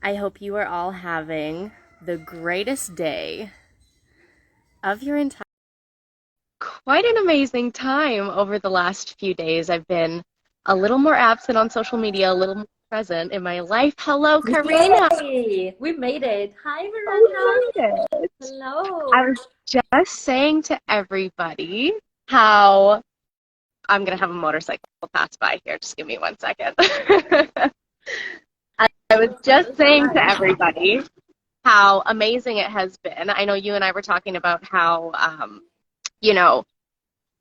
I hope you are all having the greatest day of your entire quite an amazing time over the last few days. I've been a little more absent on social media, a little more present in my life. Hello, Carina. Yay! We made it. Hi, Oh, Miranda. we made it. Hello. I was just saying to everybody how I'm going to have a motorcycle pass by here. Just give me 1 second. I was just saying to everybody how amazing it has been. I know you and I were talking about how, you know,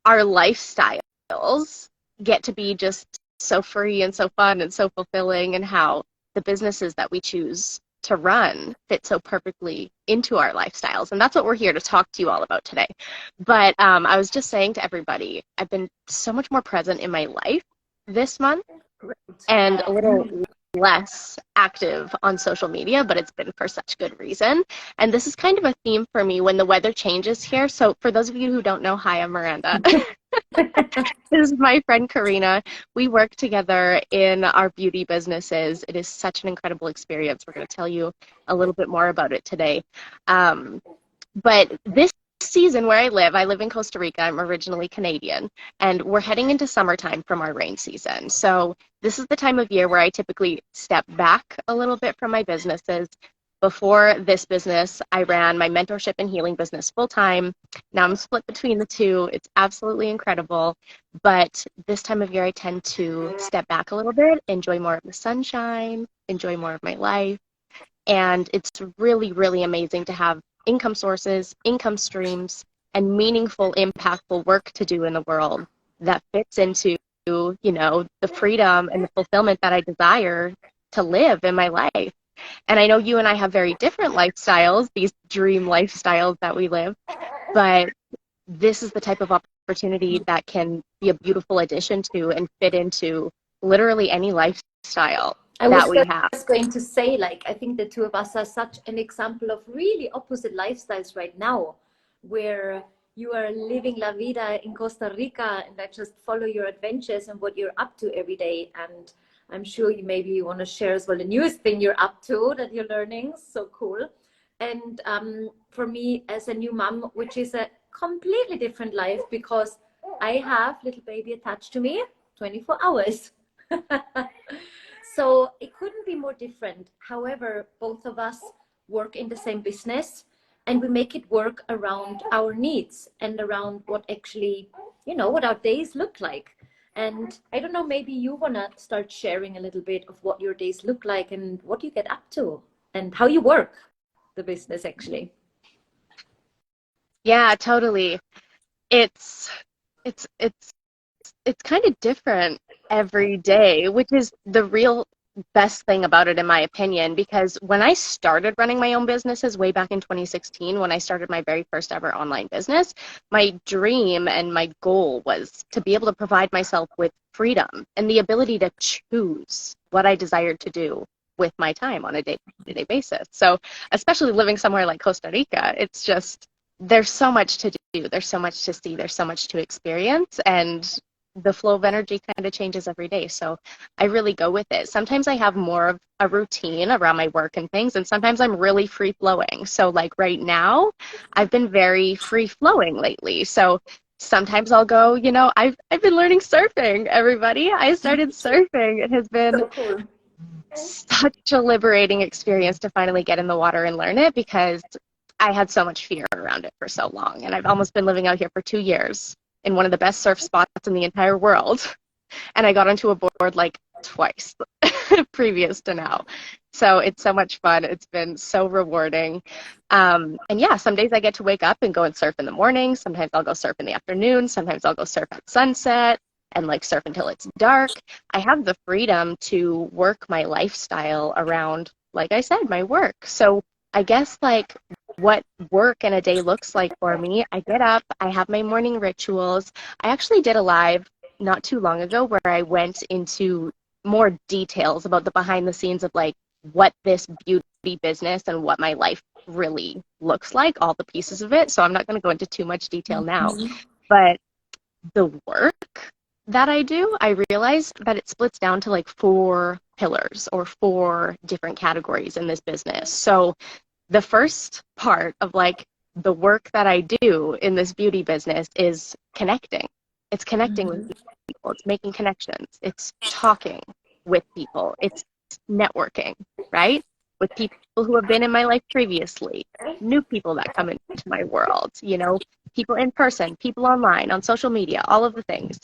our lifestyles get to be just so free and so fun and so fulfilling, and how the businesses that we choose to run fit so perfectly into our lifestyles. And that's what we're here to talk to you all about today. But I was just saying to everybody, I've been so much more present in my life this month and a little less active on social media, but it's been for such good reason. And this is kind of a theme for me when the weather changes here. So for those of you who don't know, hi, I'm Miranda. This is my friend Carina. We work together in our beauty businesses. It is such an incredible experience. We're going to tell you a little bit more about it today. But this season where I live in Costa Rica. I'm originally Canadian, and we're heading into summertime from our rain season. So this is the time of year where I typically step back a little bit from my businesses. Before this business, I ran my mentorship and healing business full time. Now I'm split between the two. It's absolutely incredible. But this time of year, I tend to step back a little bit, enjoy more of the sunshine, enjoy more of my life. And it's really, really amazing to have income sources, income streams, and meaningful, impactful work to do in the world that fits into, the freedom and the fulfillment that I desire to live in my life. And I know you and I have very different lifestyles, these dream lifestyles that we live, but this is the type of opportunity that can be a beautiful addition to and fit into literally any lifestyle I that was we have. just going to say, like, I think the two of us are such an example of really opposite lifestyles right now, where you are living La Vida in Costa Rica and I just follow your adventures and what you're up to every day. And I'm sure you want to share as well the newest thing you're up to that you're learning. So cool. And for me, as a new mom, which is a completely different life because I have little baby attached to me 24 hours. So it couldn't be more different. However, both of us work in the same business and we make it work around our needs and around what actually, what our days look like. And I don't know, maybe you want to start sharing a little bit of what your days look like and what you get up to and how you work the business actually. Yeah, totally. It's it's it's it's kind of different every day, which is the real best thing about it, in my opinion, because when I started running my own businesses way back in 2016, when I started my very first ever online business, my dream and my goal was to be able to provide myself with freedom and the ability to choose what I desired to do with my time on a day-to-day basis. So, especially living somewhere like Costa Rica, it's just there's so much to do, there's so much to see, there's so much to experience, and the flow of energy kind of changes every day. So I really go with it. Sometimes I have more of a routine around my work and things, and sometimes I'm really free flowing. So like right now, I've been very free flowing lately. So sometimes I'll go, I've been learning surfing, everybody. I started surfing. It has been So cool. such a liberating experience to finally get in the water and learn it, because I had so much fear around it for so long. And I've almost been living out here for 2 years in one of the best surf spots in the entire world. And I got onto a board like twice previous to now. So it's so much fun. It's been so rewarding. And yeah, some days I get to wake up and go and surf in the morning. Sometimes I'll go surf in the afternoon. Sometimes I'll go surf at sunset and like surf until it's dark. I have the freedom to work my lifestyle around, like I said, my work. So I guess like what work in a day looks like for me, I get up, I have my morning rituals. I actually did a live not too long ago where I went into more details about the behind the scenes of like what this beauty business and what my life really looks like, all the pieces of it. So I'm not going to go into too much detail now. But the work that I do, I realize that it splits down to like four pillars or 4 different categories in this business. So the first part of like the work that I do in this beauty business is connecting. It's connecting with people. It's making connections. It's talking with people. It's networking, right? With people who have been in my life previously, new people that come into my world, you know, people in person, people online, on social media, all of the things.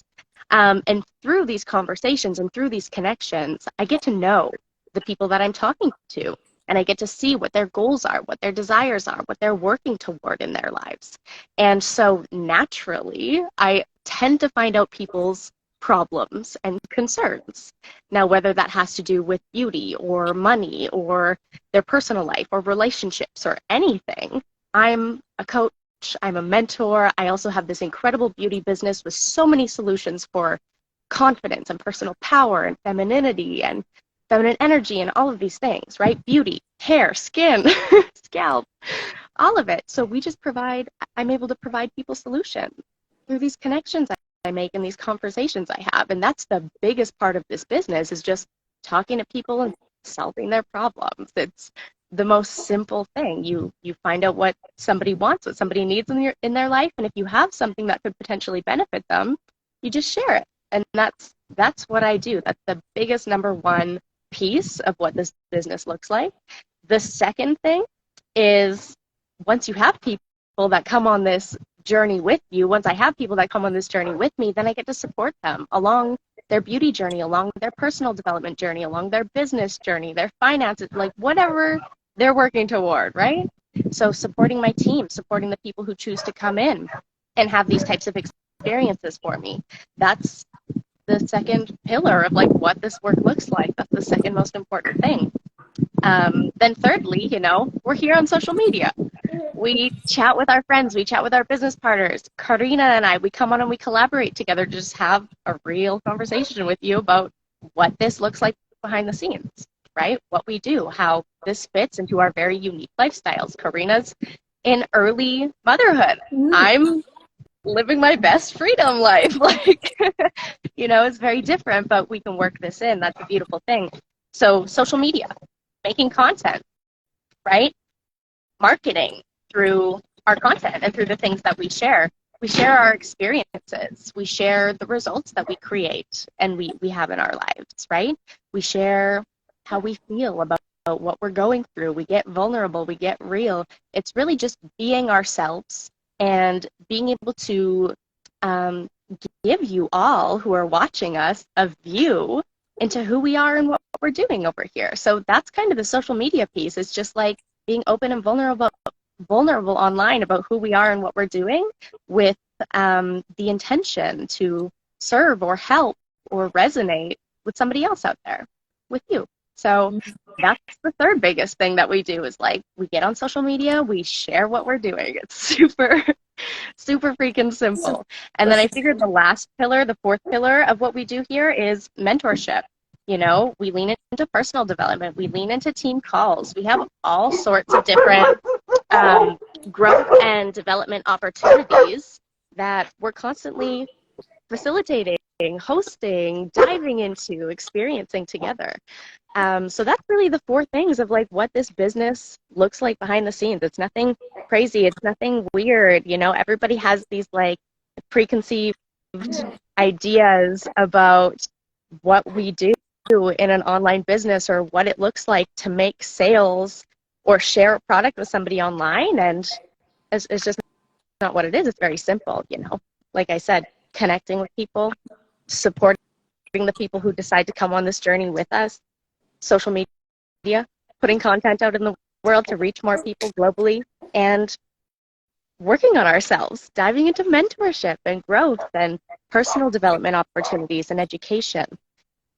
And through these conversations and through these connections, I get to know the people that I'm talking to. And I get to see what their goals are, what their desires are, what they're working toward in their lives. And so naturally, I tend to find out people's problems and concerns. Now, whether that has to do with beauty or money or their personal life or relationships or anything, I'm a coach, I'm a mentor. I also have this incredible beauty business with so many solutions for confidence and personal power and femininity and feminine energy and all of these things, right? Beauty, hair, skin, scalp, all of it. So I'm able to provide people solutions through these connections I make and these conversations I have. And that's the biggest part of this business, is just talking to people and solving their problems. It's the most simple thing. You find out what somebody wants, what somebody needs in their life, and if you have something that could potentially benefit them, you just share it. And that's what I do. That's the biggest number one piece of what this business looks like. The second thing is, once you have people that come on this journey with you, once I have people that come on this journey with me, then I get to support them along their beauty journey, along their personal development journey, along their business journey, their finances, like whatever they're working toward, right? So supporting my team, supporting the people who choose to come in and have these types of experiences for me. That's the second pillar of like what this work looks like. That's the second most important thing. Then thirdly, you know, we're here on social media. We chat with our friends, we chat with our business partners. Carina and I, we come on and we collaborate together to just have a real conversation with you about what this looks like behind the scenes, right? What we do, how this fits into our very unique lifestyles. Carina's in early motherhood. I'm living my best freedom life. Like, you know, it's very different, but we can work this in. That's a beautiful thing. So social media, making content, right? Marketing through our content and through the things that we share. We share our experiences. We share the results that we create and we have in our lives, right? We share how we feel about what we're going through. We get vulnerable. We get real. It's really just being ourselves and being able to give you all who are watching us a view into who we are and what we're doing over here. So that's kind of the social media piece. It's just like being open and vulnerable online about who we are and what we're doing, with the intention to serve or help or resonate with somebody else out there, with you. So that's the third biggest thing that we do, is like we get on social media, we share what we're doing. It's super freaking simple. And then I figured the last pillar, the fourth pillar of what we do here, is mentorship. You know, we lean into personal development. We lean into team calls. We have all sorts of different growth and development opportunities that we're constantly facilitating, hosting, diving into, experiencing together. So that's really the 4 things of like what this business looks like behind the scenes. It's nothing crazy. It's nothing weird. You know, everybody has these like preconceived ideas about what we do in an online business, or what it looks like to make sales or share a product with somebody online. And it's just not what it is. It's very simple, you know. Like I said, connecting with people, supporting the people who decide to come on this journey with us, social media, putting content out in the world to reach more people globally, and working on ourselves, diving into mentorship and growth and personal development opportunities and education.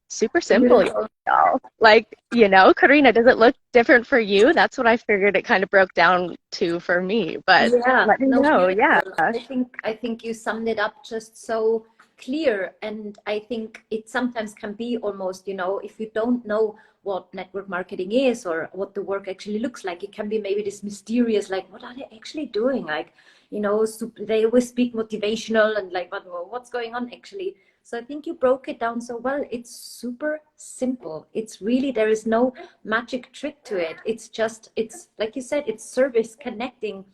Super simple, y'all. Like, you know, Carina, does it look different for you? That's what I figured it kind of broke down to for me. But yeah, let me know. Yeah. I think you summed it up just so clear. And I think it sometimes can be almost, you know, if you don't know what network marketing is or what the work actually looks like, it can be maybe this mysterious, like, what are they actually doing? Like, you know, they always speak motivational and like, what's going on actually? So I think you broke it down so well. It's super simple. It's really, there is no magic trick to it. It's just, it's like you said, it's service, connecting.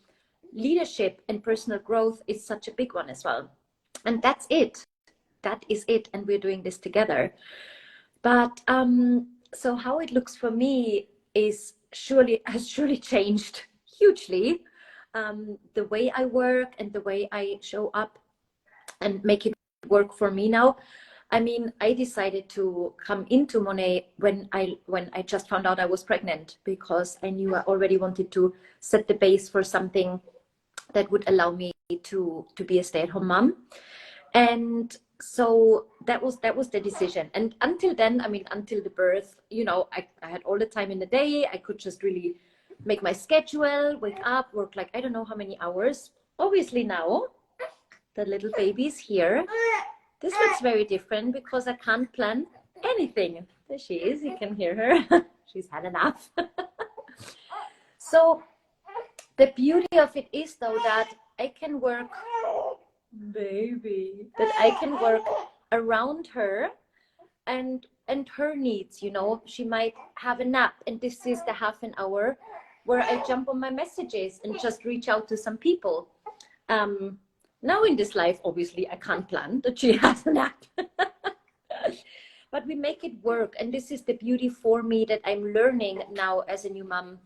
Leadership and personal growth is such a big one as well. And that's it. That is it. And we're doing this together. But so how it looks for me is has surely changed hugely. The way I work and the way I show up and make it work for me now. I mean, I decided to come into Monet when I just found out I was pregnant, because I knew I already wanted to set the base for something that would allow me to be a stay-at-home mom. And so that was the decision. And until then, I mean, until the birth, you know, I had all the time in the day. I could just really make my schedule, wake up, work like I don't know how many hours. Obviously now the little baby's here. This looks very different because I can't plan anything. There she is, you can hear her. She's had enough. So the beauty of it is though that I can work, baby, that I can work around her and her needs, you know. She might have a nap, and this is the half an hour where I jump on my messages and just reach out to some people. Now in this life, obviously, I can't plan that she has a nap. But we make it work. And this is the beauty for me that I'm learning now as a new mom,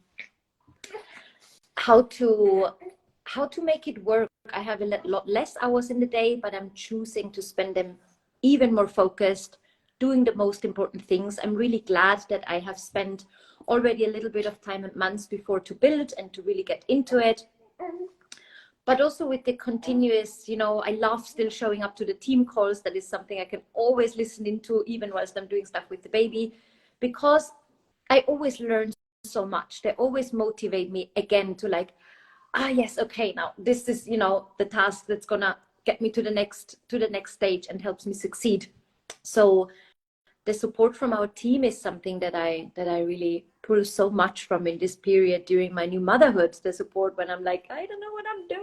how to make it work. I have a lot less hours in the day, but I'm choosing to spend them even more focused, doing the most important things. I'm really glad that I have spent already a little bit of time and months before to build and to really get into it. But also with the continuous, you know, I love still showing up to the team calls. That is something I can always listen into, even whilst I'm doing stuff with the baby, because I always learn so much. They always motivate me again to like, yes, okay, now this is, you know, the task that's gonna get me to the next stage and helps me succeed. So the support from our team is something that I really pull so much from in this period during my new motherhood. The support when I'm like, I don't know what I'm doing.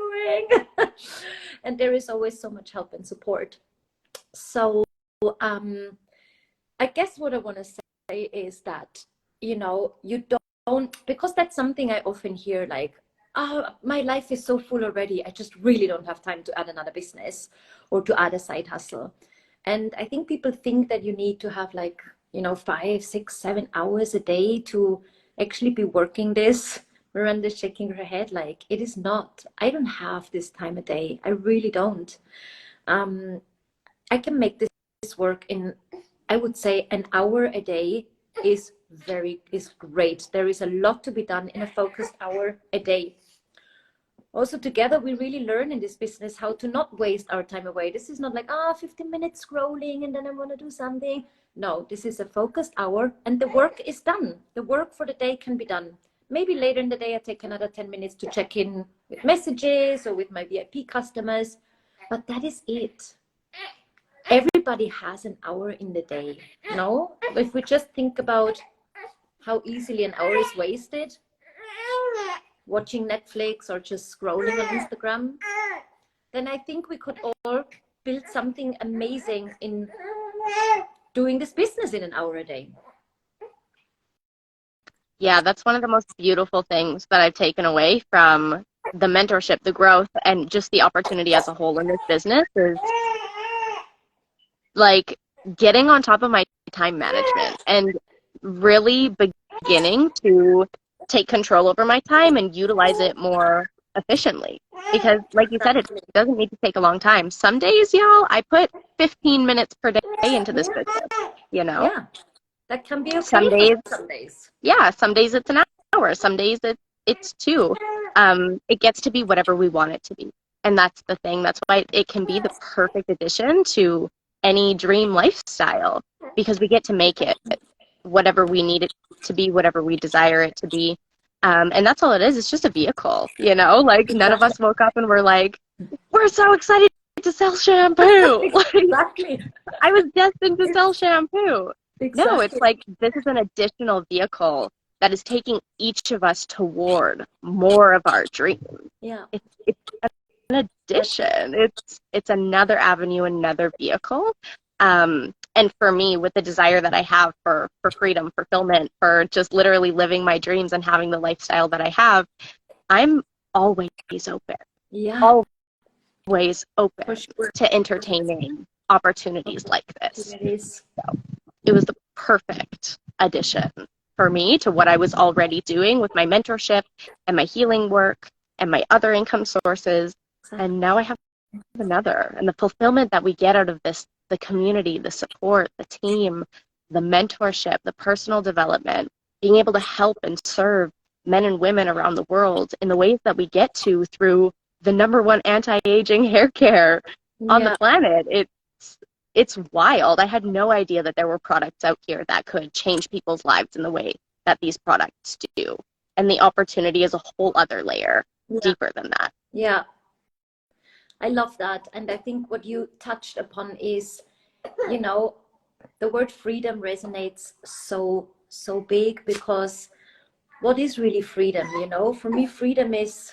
And there is always so much help and support. So I guess what I want to say is that, you know, you don't, because that's something I often hear, like, my life is so full already. I just really don't have time to add another business or to add a side hustle. And I think people think that you need to have like, you know, 5, 6, 7 hours a day to actually be working this. Miranda's shaking her head like, it is not. I don't have this time a day. I really don't. I can make this work in, I would say, an hour a day is great. There is a lot to be done in a focused hour a day. Also together, we really learn in this business how to not waste our time away. This is not like, 15 minutes scrolling and then I'm going to do something. No, this is a focused hour and the work is done. The work for the day can be done. Maybe later in the day, I take another 10 minutes to check in with messages or with my VIP customers, but that is it. Everybody has an hour in the day, no? If we just think about how easily an hour is wasted, watching Netflix or just scrolling on Instagram, then I think we could all build something amazing in doing this business in an hour a day. Yeah, that's one of the most beautiful things that I've taken away from the mentorship, the growth, and just the opportunity as a whole in this business is like getting on top of my time management and really beginning to take control over my time and utilize it more efficiently. Because like you said, it doesn't need to take a long time. Some days, y'all, I put 15 minutes per day into this business, you know? Yeah, that can be okay some days, for some days. Yeah, some days it's an hour. Some days it's 2. It gets to be whatever we want it to be. And that's the thing. That's why it can be the perfect addition to any dream lifestyle, because we get to make it whatever we need it to be, whatever we desire it to be. And that's all it is. It's just a vehicle, you know? Like, none of us woke up and were like, we're so excited to sell shampoo. Exactly. I was destined to sell shampoo. Exactly. No, it's like this is an additional vehicle that is taking each of us toward more of our dreams. Yeah. It's an addition. It's another avenue, another vehicle. And for me, with the desire that I have for freedom, fulfillment, for just literally living my dreams and having the lifestyle that I have, I'm always open, Yeah, always for open sure. to entertaining opportunities like this. It is. So it was the perfect addition for me to what I was already doing with my mentorship and my healing work and my other income sources. Exactly. And now I have another. And the fulfillment that we get out of this, the community, the support, the team, the mentorship, the personal development, being able to help and serve men and women around the world in the ways that we get to through the number one anti-aging hair care on the Yeah, planet. It's wild. I had no idea that there were products out here that could change people's lives in the way that these products do. And the opportunity is a whole other layer yeah, deeper than that. yeah. I love that. And I think what you touched upon is, you know, the word freedom resonates so big, because what is really freedom? For me, freedom is,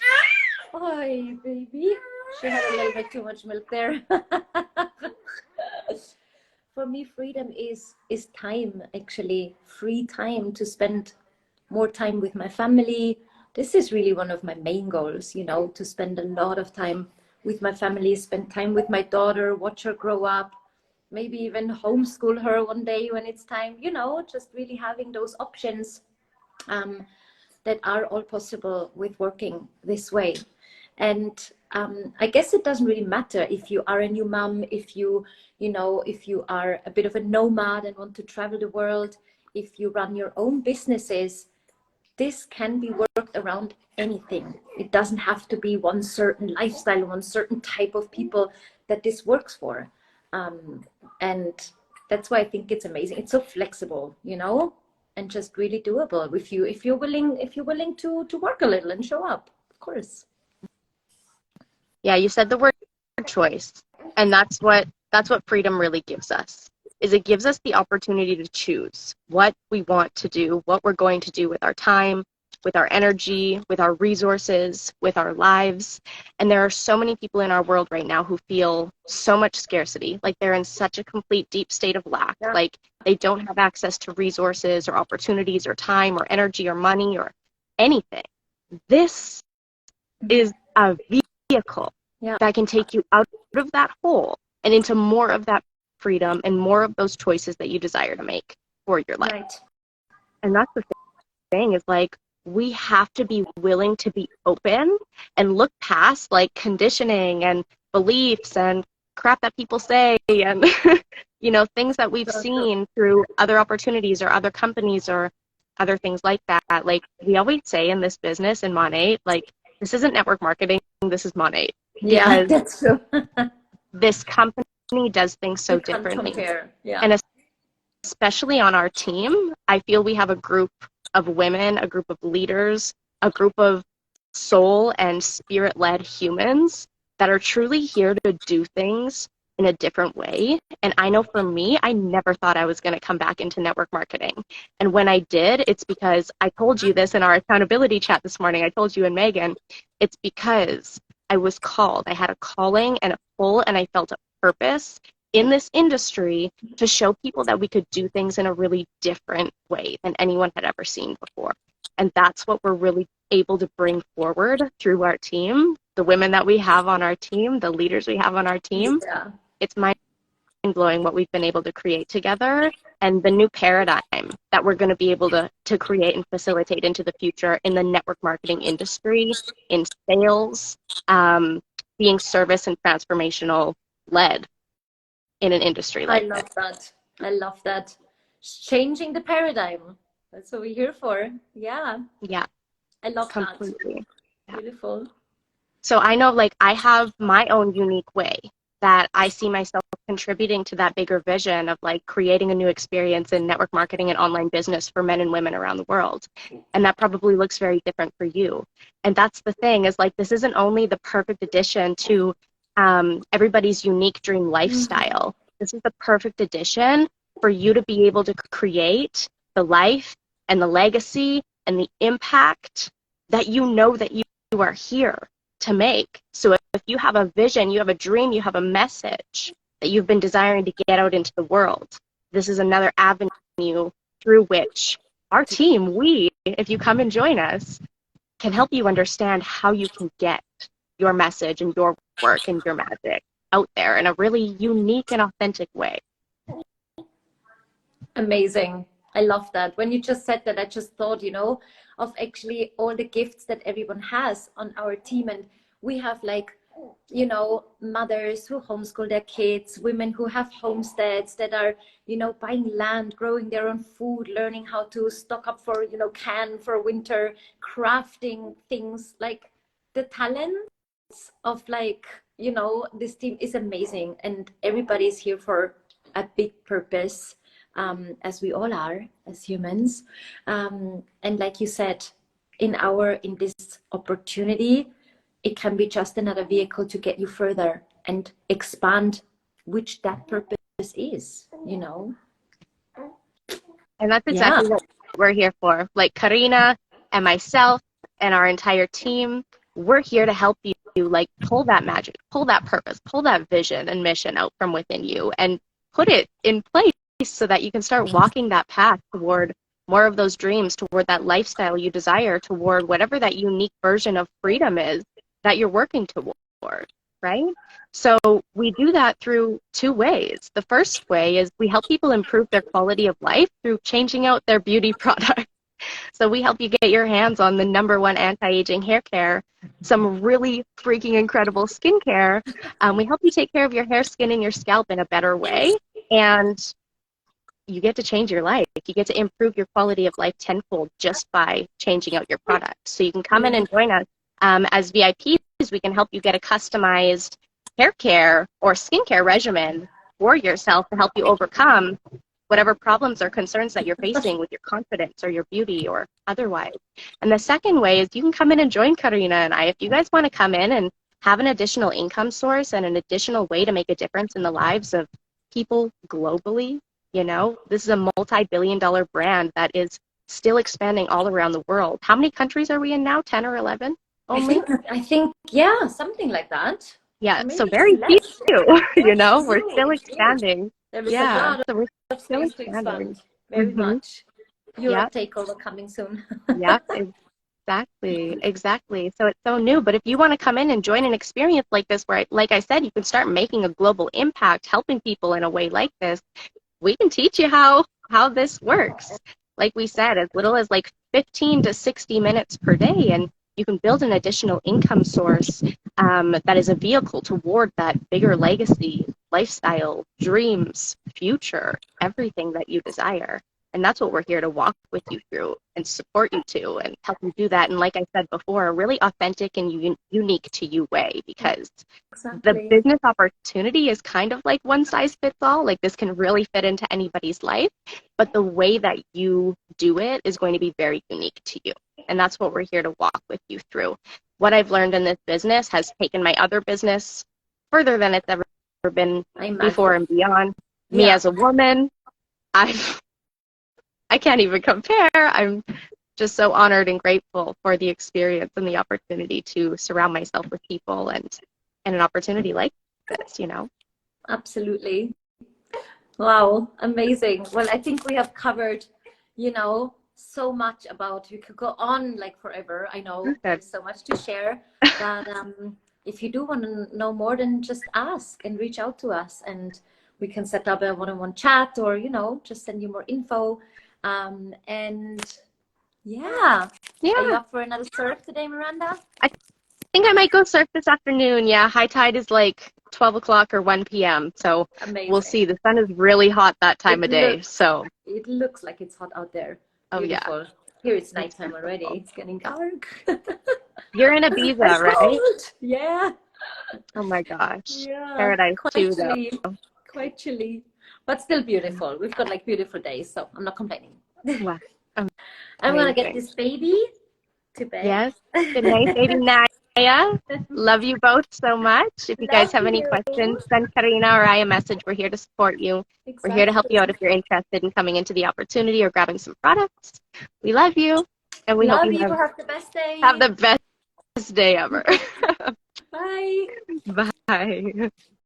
hi baby, she had a little bit too much milk there. For me, freedom is time, actually, free time to spend more time with my family. This is really one of my main goals, to spend a lot of time with my family, spend time with my daughter, watch her grow up, maybe even homeschool her one day when it's time, just really having those options that are all possible with working this way. And I guess it doesn't really matter if you are a new mom, if you are a bit of a nomad and want to travel the world, if you run your own businesses. This can be worked around anything. It doesn't have to be one certain lifestyle, one certain type of people that this works for. And that's why I think it's amazing. It's so flexible, and just really doable if you're willing to work a little and show up, of course. Yeah, you said the word choice. And that's what freedom really gives us. Is it gives us the opportunity to choose what we want to do, what we're going to do with our time, with our energy, with our resources, with our lives. And there are so many people in our world right now who feel so much scarcity, like they're in such a complete deep state of lack, Yeah. like they don't have access to resources or opportunities or time or energy or money or anything. This is a vehicle Yeah. that can take you out of that hole and into more of that freedom and more of those choices that you desire to make for your life. Right. And that's the thing, is like, we have to be willing to be open and look past like conditioning and beliefs and crap that people say and things that we've seen through other opportunities or other companies or other things like that. Like we always say in this business in Monat, like, this isn't network marketing, this is Monat. Yeah, Because that's true. this company does things so You can't differently. compare. Yeah. And especially on our team, I feel we have a group of women, a group of leaders, a group of soul and spirit-led humans that are truly here to do things in a different way. And I know for me, I never thought I was going to come back into network marketing. And when I did, it's because I told you this in our accountability chat this morning. I told you and Megan, it's because I was called. I had a calling and a pull, and I felt a purpose in this industry to show people that we could do things in a really different way than anyone had ever seen before. And that's what we're really able to bring forward through our team, the women that we have on our team, the leaders we have on our team. Yeah. It's mind-blowing what we've been able to create together, and the new paradigm that we're going to be able to create and facilitate into the future in the network marketing industry, in sales, being service and transformational led in an industry like this. I love that. I love that. Changing the paradigm. That's what we're here for. Yeah. Yeah, I love completely. that. Beautiful. So I know, like, I have my own unique way that I see myself contributing to that bigger vision of like creating a new experience in network marketing and online business for men and women around the world. And that probably looks very different for you. And that's the thing, is like, this isn't only the perfect addition to everybody's unique dream lifestyle. This is the perfect addition for you to be able to create the life and the legacy and the impact that that you are here to make. So if you have a vision, you have a dream, you have a message, that you've been desiring to get out into the world. This is another avenue through which our team, if you come and join us, can help you understand how you can get your message and your work and your magic out there in a really unique and authentic way. Amazing. I love that. When you just said that, I just thought, of actually all the gifts that everyone has on our team. And we have like, mothers who homeschool their kids, women who have homesteads that are, buying land, growing their own food, learning how to stock up for, can for winter, crafting things. Like the talents of like, this team is amazing, and everybody's here for a big purpose. As we all are as humans, and like you said, in this opportunity, it can be just another vehicle to get you further and expand which that purpose is. And that's exactly what we're here for. Like Carina and myself and our entire team, we're here to help you like pull that magic, pull that purpose, pull that vision and mission out from within you and put it in place so that you can start walking that path toward more of those dreams, toward that lifestyle you desire, toward whatever that unique version of freedom is that you're working toward, right? So we do that through two ways. The first way is we help people improve their quality of life through changing out their beauty products. So we help you get your hands on the #1 anti-aging hair care, some really freaking incredible skincare. We help you take care of your hair, skin, and your scalp in a better way. And you get to change your life. You get to improve your quality of life tenfold just by changing out your product. So you can come in and join us as VIPs. We can help you get a customized hair care or skincare regimen for yourself to help you overcome whatever problems or concerns that you're facing with your confidence or your beauty or otherwise. And the second way is you can come in and join Carina and I. If you guys want to come in and have an additional income source and an additional way to make a difference in the lives of people globally, this is a multi-billion-dollar brand that is still expanding all around the world. How many countries are we in now? 10 or 11 only? I think, yeah, something like that. Yeah, so very few, we're still expanding. There is a lot so we're of still space to expanding. expand. Very much. Europe Yep. takeover coming soon. Yep, exactly. So it's so new. But if you want to come in and join an experience like this, where, like I said, you can start making a global impact, helping people in a way like this, we can teach you how this works. Like we said, as little as like 15 to 60 minutes per day, and you can build an additional income source that is a vehicle toward that bigger legacy, lifestyle, dreams, future, everything that you desire. And that's what we're here to walk with you through and support you to and help you do that. And like I said before, a really authentic and unique to you way, because the business opportunity is kind of like one size fits all. Like this can really fit into anybody's life, but the way that you do it is going to be very unique to you. And that's what we're here to walk with you through. What I've learned in this business has taken my other business further than it's ever been before and beyond. Me as a woman, I can't even compare. I'm just so honored and grateful for the experience and the opportunity to surround myself with people and an opportunity like this, Absolutely. Wow, amazing. Well, I think we have covered, so much about, we could go on like forever. I know there's so much to share, but if you do want to know more, then just ask and reach out to us, and we can set up a one-on-one chat, or, just send you more info. And are you up for another surf today, Miranda? I think I might go surf this afternoon. Yeah, high tide is like 12 o'clock or 1 p.m. So amazing. We'll see. The sun is really hot that time of day. So it looks like it's hot out there. Beautiful. Oh yeah. Here it's nighttime already. It's getting dark. You're in Ibiza, right? Yeah. Oh my gosh. Yeah. Paradise too, chilly. though. Quite chilly, but still beautiful. We've got like beautiful days, so I'm not complaining. Wow. I'm gonna get this baby to bed. Yes. Good night, baby Naya. Love you both so much. If you guys have any questions, send Carina or I a message. We're here to support you. Exactly. We're here to help you out if you're interested in coming into the opportunity or grabbing some products. We love you, and we hope you have the best day. Have the best day ever. Bye. Bye.